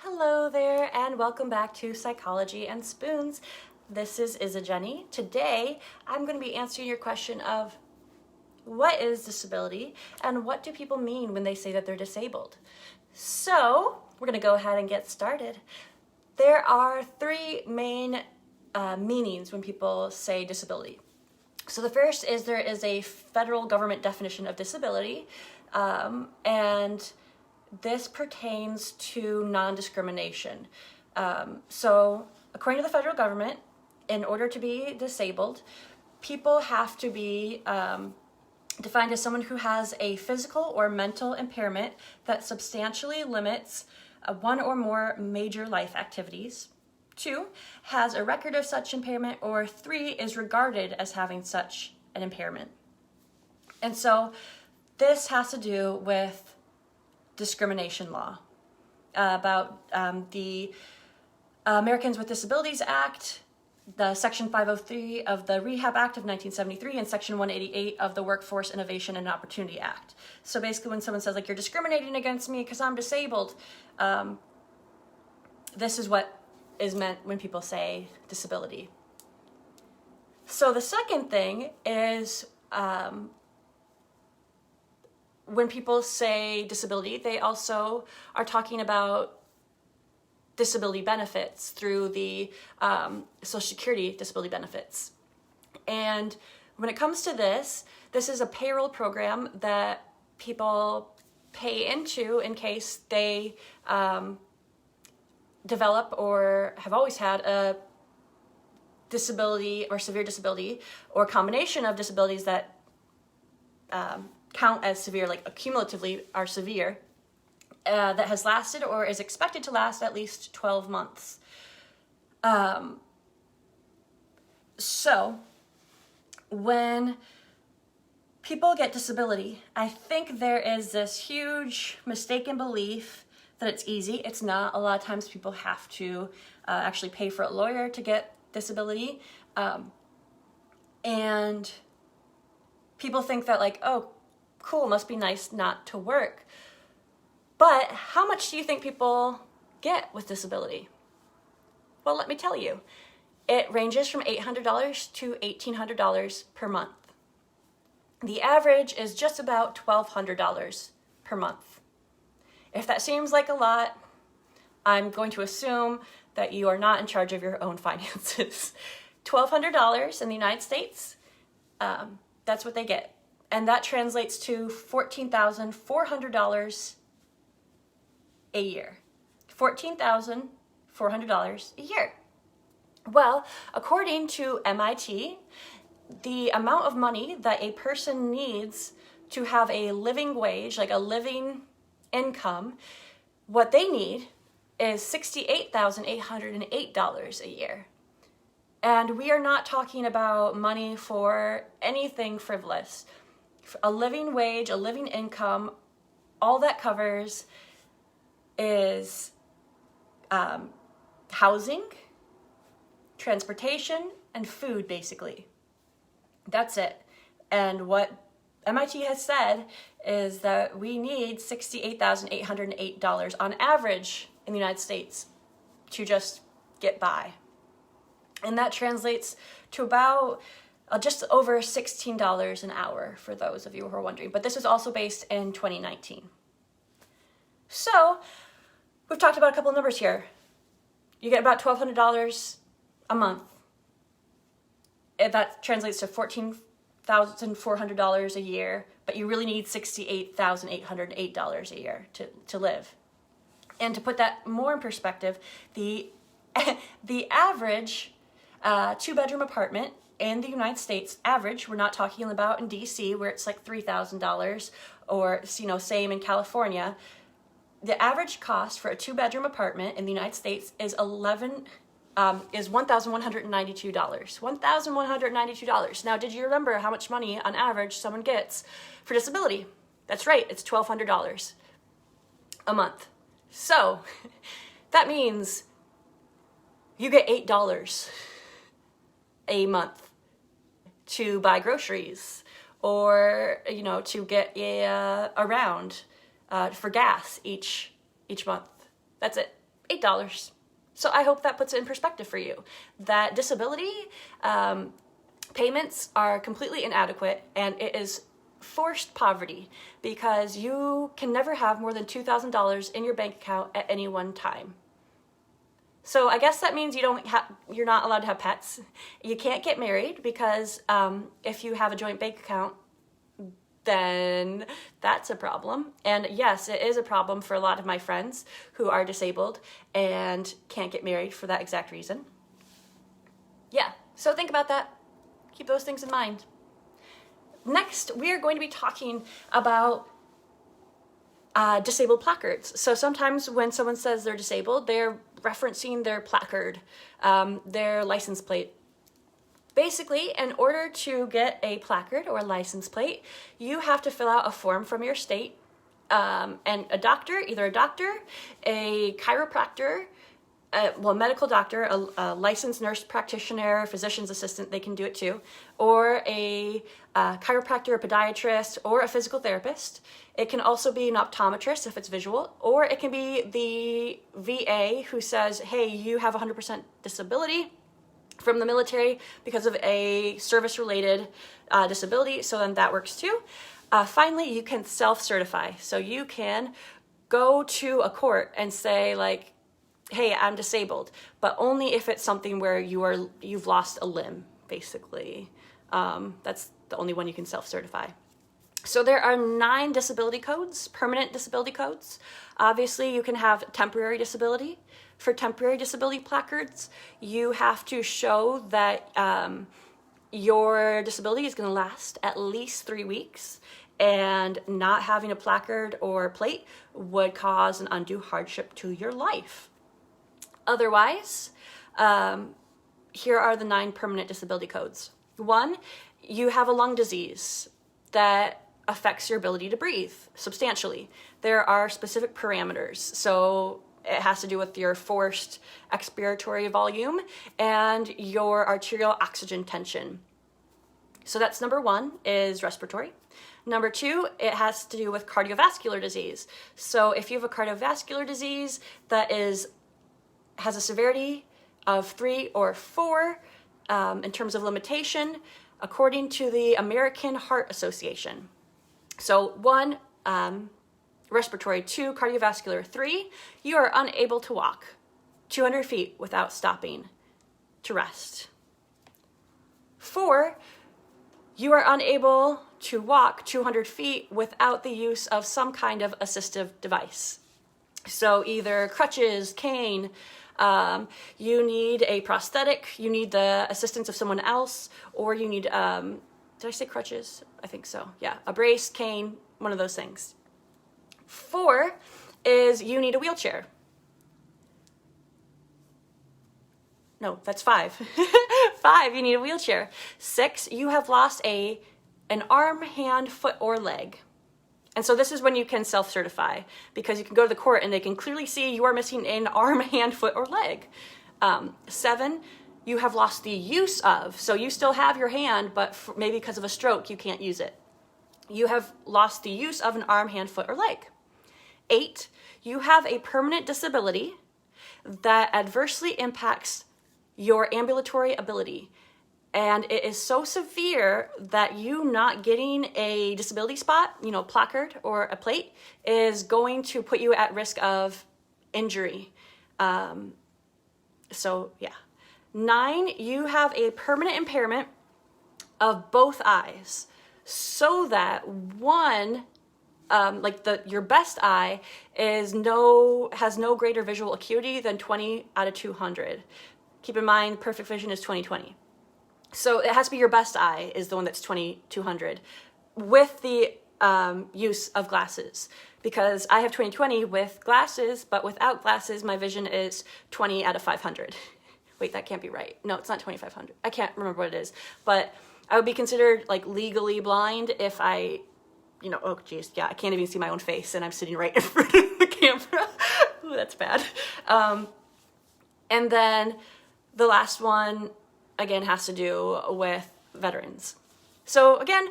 Hello there, and welcome back to Psychology and Spoons. This is Jenny. Today, I'm going to be answering your question of what is disability and what do people mean when they say that they're disabled? So, we're going to go ahead and get started. There are three main meanings when people say disability. So the first is there is a federal government definition of disability, and this pertains to non-discrimination. So according to the federal government, in order to be disabled, people have to be defined as someone who has a physical or mental impairment that substantially limits one or more major life activities. 2, has a record of such impairment, or 3, is regarded as having such an impairment. And so this has to do with discrimination law, about the Americans with Disabilities Act, the Section 503 of the Rehab Act of 1973, and Section 188 of the Workforce Innovation and Opportunity Act. So basically when someone says, like, you're discriminating against me because I'm disabled, this is what is meant when people say disability. So the second thing is when people say disability, they also are talking about disability benefits through the Social Security disability benefits. And when it comes to this is a payroll program that people pay into in case they develop or have always had a disability or severe disability or combination of disabilities that count as severe, like accumulatively are severe, that has lasted or is expected to last at least 12 months. So when people get disability, I think there is this huge mistaken belief that it's easy. It's not. A lot of times people have to actually pay for a lawyer to get disability. And people think that, like, oh, cool, must be nice not to work. But how much do you think people get with disability? Well, let me tell you. It ranges from $800 to $1,800 per month. The average is just about $1,200 per month. If that seems like a lot, I'm going to assume that you are not in charge of your own finances. $1,200 in the United States, that's what they get. And that translates to $14,400 a year. $14,400 a year. Well, according to MIT, the amount of money that a person needs to have a living wage, like a living income, what they need is $68,808 a year. And we are not talking about money for anything frivolous. A living wage, a living income, all that covers is housing, transportation, and food, basically. That's it. And what MIT has said is that we need $68,808 on average in the United States to just get by. And that translates to about just over $16 an hour for those of you who are wondering. But this is also based in 2019. So we've talked about a couple of numbers here. You get about $1,200 a month. That translates to $14,400 a year, but you really need $68,808 a year to live. And to put that more in perspective, the average two-bedroom apartment in the United States, average, we're not talking about in DC where it's like $3,000, or same in California. The average cost for a two-bedroom apartment in the United States is $1,192. $1,192. Now, did you remember how much money on average someone gets for disability? That's right, it's $1,200 a month. So that means you get $8 a month to buy groceries, or to get around for gas each month. That's it. $8. So I hope that puts it in perspective for you, that disability payments are completely inadequate, and it is forced poverty because you can never have more than $2,000 in your bank account at any one time. So I guess that means you're not allowed to have pets. You can't get married because if you have a joint bank account, then that's a problem. And yes, it is a problem for a lot of my friends who are disabled and can't get married for that exact reason. Yeah, so think about that. Keep those things in mind. Next, we are going to be talking about disabled placards. So sometimes when someone says they're disabled, they're referencing their placard, their license plate. Basically, in order to get a placard or a license plate, you have to fill out a form from your state, and a doctor, either a doctor, a chiropractor, a medical doctor, a licensed nurse practitioner, physician's assistant, they can do it too, or a chiropractor, a podiatrist, or a physical therapist. It can also be an optometrist if it's visual, or it can be the VA who says, hey, you have 100% disability from the military because of a service-related disability, so then that works too. Finally, you can self-certify. So you can go to a court and say, like, hey, I'm disabled, but only if it's something where you've lost a limb, basically. That's the only one you can self-certify. So there are 9 disability codes, permanent disability codes. Obviously, you can have temporary disability. For temporary disability placards, you have to show that your disability is going to last at least 3 weeks, and not having a placard or plate would cause an undue hardship to your life. Otherwise, here are the 9 permanent disability codes. 1, you have a lung disease that affects your ability to breathe substantially. There are specific parameters. So it has to do with your forced expiratory volume and your arterial oxygen tension. So that's number 1, is respiratory. Number 2, it has to do with cardiovascular disease. So if you have a cardiovascular disease that has a severity of 3 or 4 in terms of limitation, according to the American Heart Association. So 1, respiratory. 2, cardiovascular. 3, you are unable to walk 200 feet without stopping to rest. 4, you are unable to walk 200 feet without the use of some kind of assistive device. So either crutches, cane, you need a prosthetic, you need the assistance of someone else, or you need, did I say crutches? I think so. Yeah, a brace, cane, one of those things. 4 is you need a wheelchair. No, that's 5. 5, you need a wheelchair. 6, you have lost an arm, hand, foot, or leg. And so this is when you can self-certify, because you can go to the court and they can clearly see you are missing an arm, hand, foot, or leg. 7, you have lost the use of. So you still have your hand, but maybe because of a stroke, you can't use it. You have lost the use of an arm, hand, foot, or leg. 8, you have a permanent disability that adversely impacts your ambulatory ability. And it is so severe that you not getting a disability spot, placard or a plate, is going to put you at risk of injury. So yeah. 9, you have a permanent impairment of both eyes, so that one, your best eye has no greater visual acuity than 20 out of 200. Keep in mind, perfect vision is 20/20. So it has to be your best eye is the one that's 20/200 with the use of glasses, because I have 20/20 with glasses, but without glasses, my vision is 20 out of 500. Wait, that can't be right. No, it's not 2,500. I can't remember what it is, but I would be considered legally blind if I, oh geez, yeah, I can't even see my own face and I'm sitting right in front of the camera. Ooh, that's bad. And then the last one, again, has to do with veterans. So again,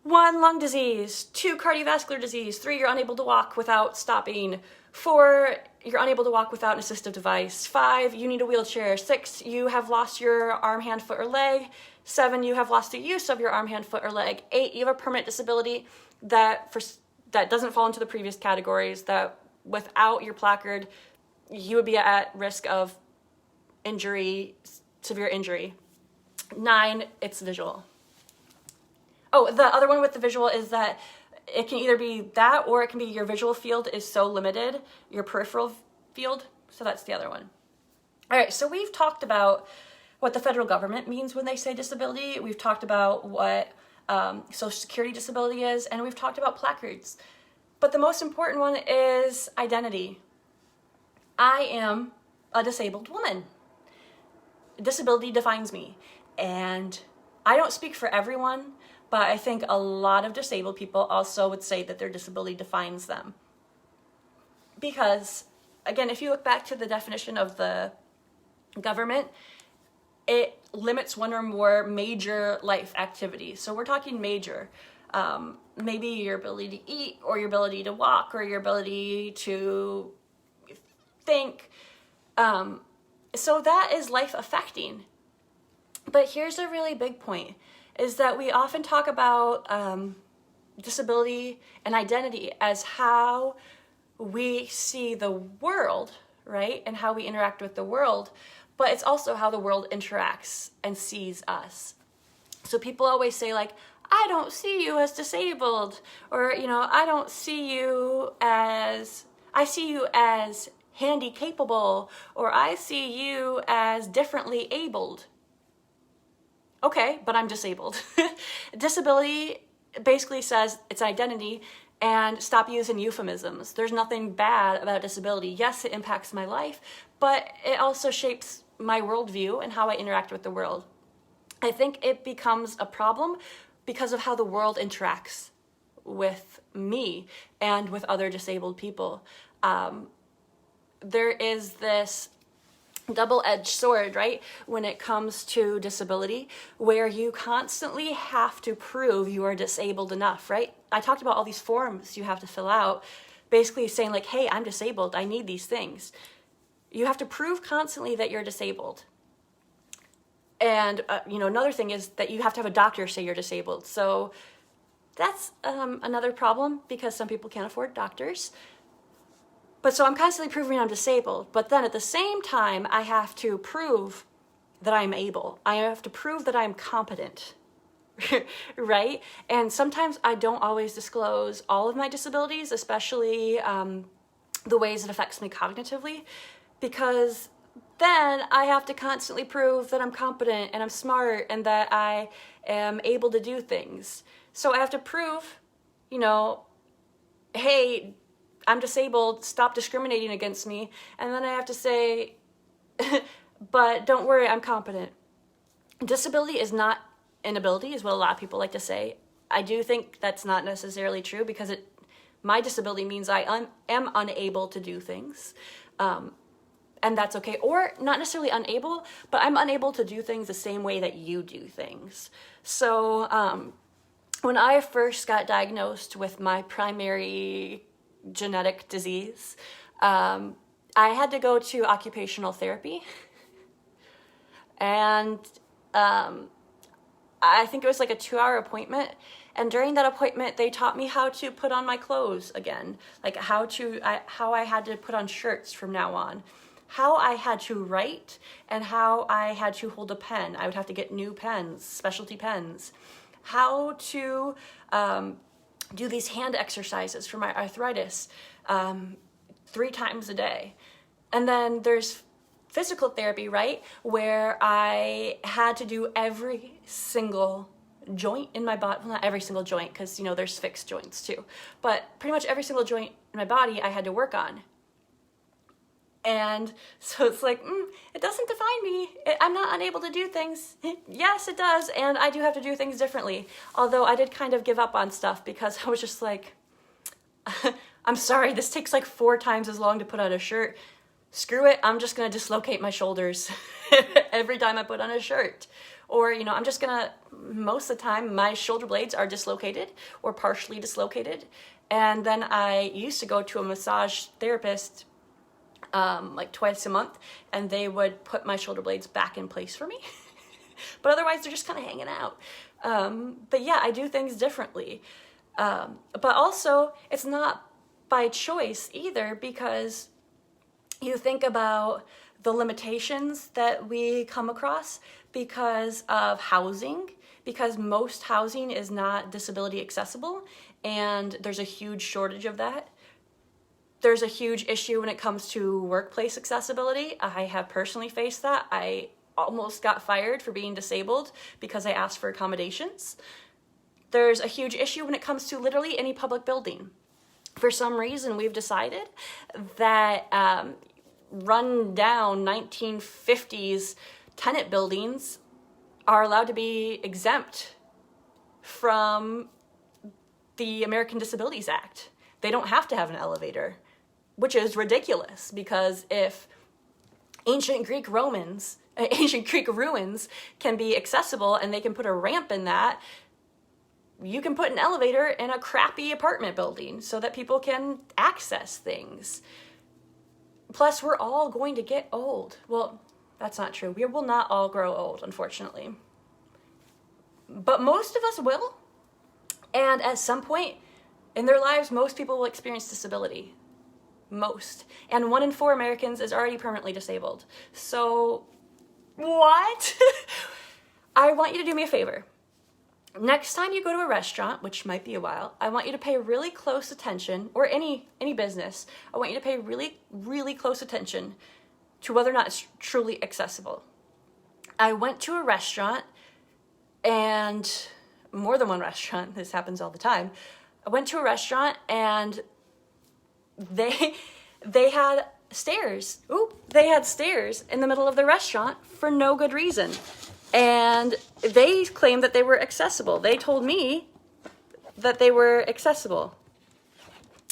1, lung disease. 2, cardiovascular disease. 3, you're unable to walk without stopping. 4, you're unable to walk without an assistive device. 5, you need a wheelchair. 6, you have lost your arm, hand, foot, or leg. 7, you have lost the use of your arm, hand, foot, or leg. 8, you have a permanent disability that doesn't fall into the previous categories, that without your placard, you would be at risk of injury, severe injury. 9, it's visual. Oh, the other one with the visual is that it can either be that, or it can be your visual field is so limited, your peripheral field. So that's the other one. All right, so we've talked about what the federal government means when they say disability. We've talked about what Social Security disability is, and we've talked about placards. But the most important one is identity. I am a disabled woman. Disability defines me. And I don't speak for everyone, but I think a lot of disabled people also would say that their disability defines them. Because, again, if you look back to the definition of the government, it limits one or more major life activities. So we're talking major. Maybe your ability to eat, or your ability to walk, or your ability to think. So that is life affecting. But here's a really big point, is that we often talk about disability and identity as how we see the world, right? And how we interact with the world, but it's also how the world interacts and sees us. So people always say, like, I don't see you as disabled, or, I don't see you as, I see you as handy capable, or I see you as differently abled. Okay, but I'm disabled. Disability basically says it's identity, and stop using euphemisms. There's nothing bad about disability. Yes, it impacts my life, but it also shapes my worldview and how I interact with the world. I think it becomes a problem because of how the world interacts with me and with other disabled people. There is this double-edged sword, right, when it comes to disability, where you constantly have to prove you are disabled enough, right? I talked about all these forms you have to fill out, basically saying, like, hey, I'm disabled, I need these things. You have to prove constantly that you're disabled. And, another thing is that you have to have a doctor say you're disabled. So that's another problem, because some people can't afford doctors. But so I'm constantly proving I'm disabled, but then at the same time, I have to prove that I'm able. I have to prove that I'm competent, right? And sometimes I don't always disclose all of my disabilities, especially the ways it affects me cognitively, because then I have to constantly prove that I'm competent and I'm smart and that I am able to do things. So I have to prove, hey, I'm disabled, stop discriminating against me. And then I have to say, but don't worry, I'm competent. Disability is not inability, is what a lot of people like to say. I do think that's not necessarily true, because my disability means I am unable to do things. And that's okay. Or not necessarily unable, but I'm unable to do things the same way that you do things. So when I first got diagnosed with my primary genetic disease, I had to go to occupational therapy, and I think it was like a 2-hour appointment, and during that appointment they taught me how to put on my clothes again, like how I had to put on shirts from now on, how I had to write, and how I had to hold a pen. I would have to get new pens, specialty pens, how to do these hand exercises for my arthritis 3 times a day. And then there's physical therapy, right, where I had to do every single joint in my body. Well, not every single joint, because there's fixed joints too, but pretty much every single joint in my body I had to work on. And so it's like, it doesn't define me. I'm not unable to do things. Yes, it does. And I do have to do things differently. Although I did kind of give up on stuff, because I was just like, I'm sorry, this takes like 4 times as long to put on a shirt. Screw it. I'm just going to dislocate my shoulders every time I put on a shirt. Or, I'm just going to, most of the time, my shoulder blades are dislocated or partially dislocated. And then I used to go to a massage therapist like twice a month, and they would put my shoulder blades back in place for me. But otherwise, they're just kind of hanging out. But yeah, I do things differently. But also, it's not by choice either, because you think about the limitations that we come across because of housing, because most housing is not disability accessible, and there's a huge shortage of that. There's a huge issue when it comes to workplace accessibility. I have personally faced that. I almost got fired for being disabled because I asked for accommodations. There's a huge issue when it comes to literally any public building. For some reason, we've decided that run down 1950s tenant buildings are allowed to be exempt from the American Disabilities Act. They don't have to have an elevator, which is ridiculous, because if ancient Greek ruins can be accessible and they can put a ramp in that, you can put an elevator in a crappy apartment building so that people can access things. Plus, we're all going to get old. Well, that's not true. We will not all grow old, unfortunately. But most of us will. And at some point in their lives, most people will experience disability. Most. And 1 in 4 Americans is already permanently disabled. So, what? I want you to do me a favor. Next time you go to a restaurant, which might be a while, I want you to pay really close attention, or any business, I want you to pay really, really close attention to whether or not it's truly accessible. I went to a restaurant, and more than one restaurant, this happens all the time. I went to a restaurant and they had stairs. They had stairs in the middle of the restaurant for no good reason. And they claimed that they were accessible. They told me that they were accessible,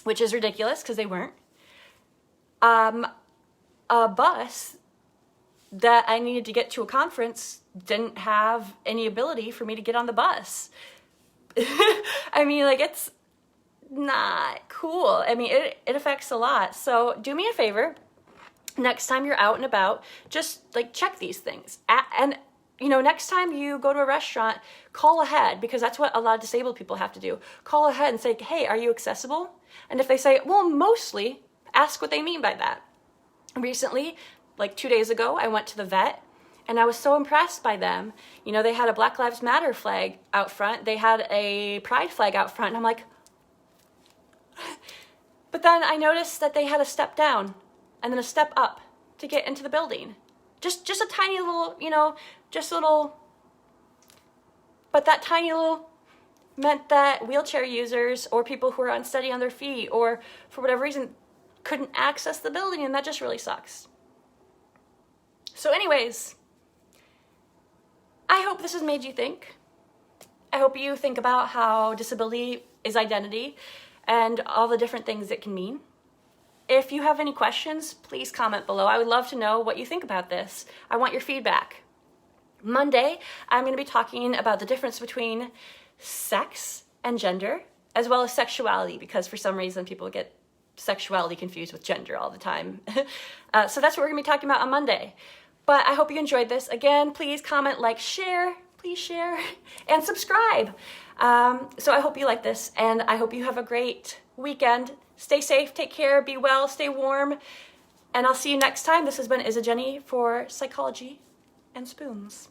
which is ridiculous because they weren't. A bus that I needed to get to a conference didn't have any ability for me to get on the bus. I mean, like, it's not cool. I mean, it affects a lot. So do me a favor. Next time you're out and about, just like check these things. And you know, next time you go to a restaurant, call ahead, because that's what a lot of disabled people have to do. Call ahead and say, hey, are you accessible? And if they say, well, mostly, ask what they mean by that. Recently, like 2 days ago, I went to the vet, and I was so impressed by them. You know, they had a Black Lives Matter flag out front. They had a Pride flag out front, and I'm like, but then I noticed that they had a step down and then a step up to get into the building. Just a tiny little, you know, just a little, but that tiny little meant that wheelchair users or people who are unsteady on their feet or for whatever reason couldn't access the building, and that just really sucks. So anyways, I hope this has made you think. I hope you think about how disability is identity and all the different things it can mean. If you have any questions, please comment below. I would love to know what you think about this. I want your feedback. Monday, I'm going to be talking about the difference between sex and gender, as well as sexuality, because for some reason people get sexuality confused with gender all the time. So that's what we're going to be talking about on Monday. But I hope you enjoyed this. Again, please comment, like, share, please share, and subscribe. So I hope you like this, and I hope you have a great weekend. Stay safe, take care, be well, stay warm, and I'll see you next time. This has been Jenny for Psychology and Spoons.